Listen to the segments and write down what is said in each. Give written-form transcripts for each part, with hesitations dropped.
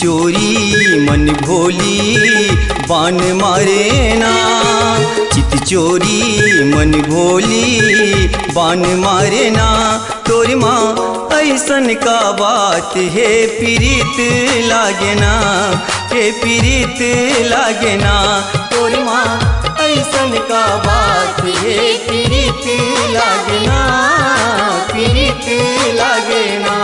चोरी मन भोली बान मारे ना, चित चोरी मन भोली बान मारे ना। तोरी माँ ऐसन का बात है पीरित लागे ना, के पीरित लागे ना। तोरी माँ ऐसन का बात है पीरित लागे ना, पीरित लागे ना।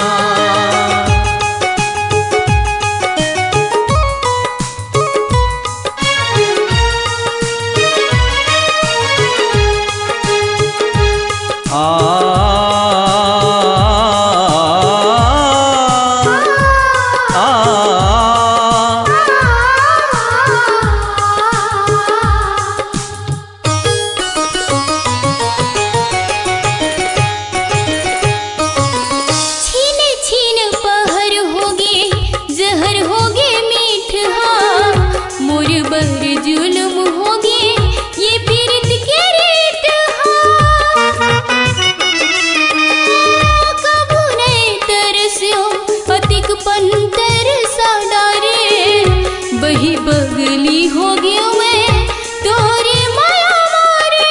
बगली हो गया मैं तोरे माया मारे,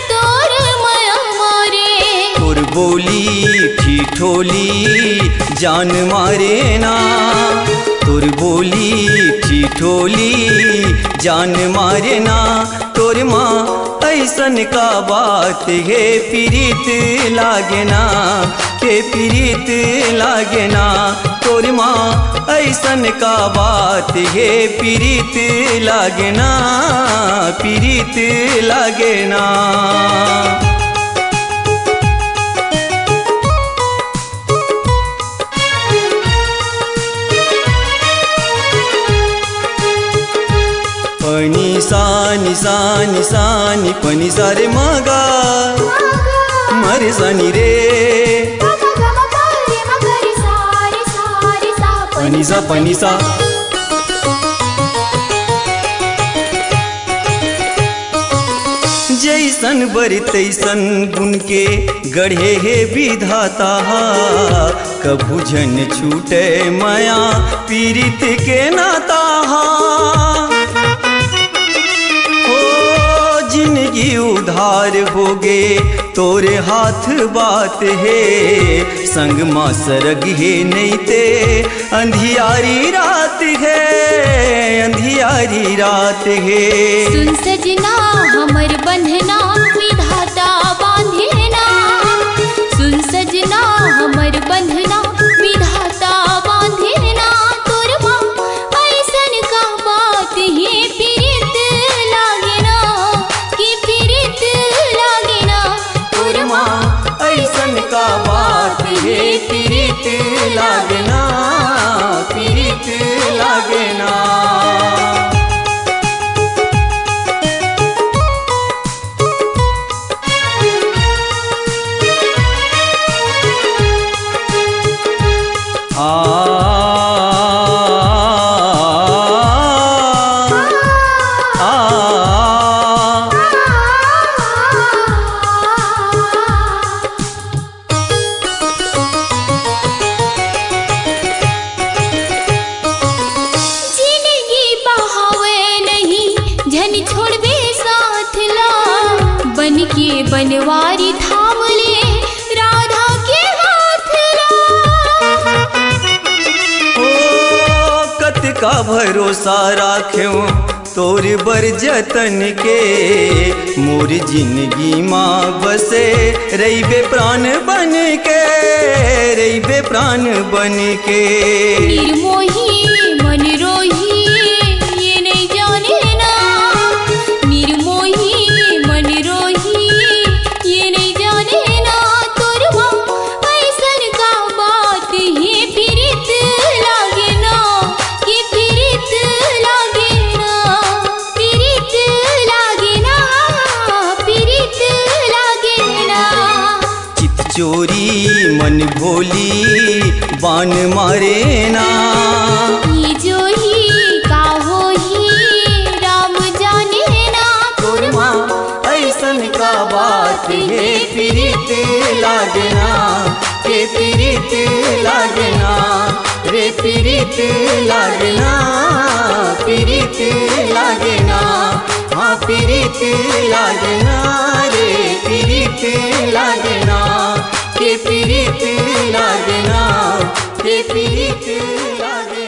तोरे माया मारे। तोर बोली ठिठोली जान मारे ना, तोर बोली ठिठोली जान मारे ना। तोर माँ ऐसन का बात है पीरित लागे ना, के पीरित लागे ना। तोर माँ ऐसन का बात है पीरित लागे ना, पीरित लागे ना। पनी सा नि सा नि सा नि पनी सा रे मगा मरे सा नि रे पनी सा पनी सा। जैसन बर तैसन गुण के गढ़े है विधाता, कभू झन छूटे माया पीरित के नाता। जिंदगी उधार होगे तोरे हाथ बात है, संग माँ सरग है नहीं ते अंधियारी रात है, अंधियारी रात है। सुन सजना हमर बंधना विधाता बांधे ना, सुन सजना हमर बंधना विधाता बांधे ना। तोर माँ ऐसन का बात है पीरित लागे ना, कि पीरित लागे ना। तोर माँ ऐसन का बात है पीरित लागे ना, पीरित लागे ना। के बनवारी थाम ले राधा के हाथ ला। ओ कत का भरोसा राख्यो तोर बर जतन के, मोर जिंदगी माँ बसे रहीबे प्राण बन के, रहीबे प्राण बन के। निर्मोही मन रोही ये नहीं जाने ना, निर्मोही मन रोही ये नहीं जाने ना। तोर माँ ऐसन का बात है पीरित लागे ना, कि पीरित लागे ना, पीरित लागे ना, पीरित लागे ना। चित चोरी मन भोली बान मारे ना, ये जो ही का हो ही राम जाने ना। तोर माँ ऐसन का बात है पीरित लागे ना, के पीरित लागे ना, रे पीरित पीरित लागना, पीरित लागना, हाँ पीरित लागना रे, पीरित लागना, के पीरित लागना, के पीरित लागना।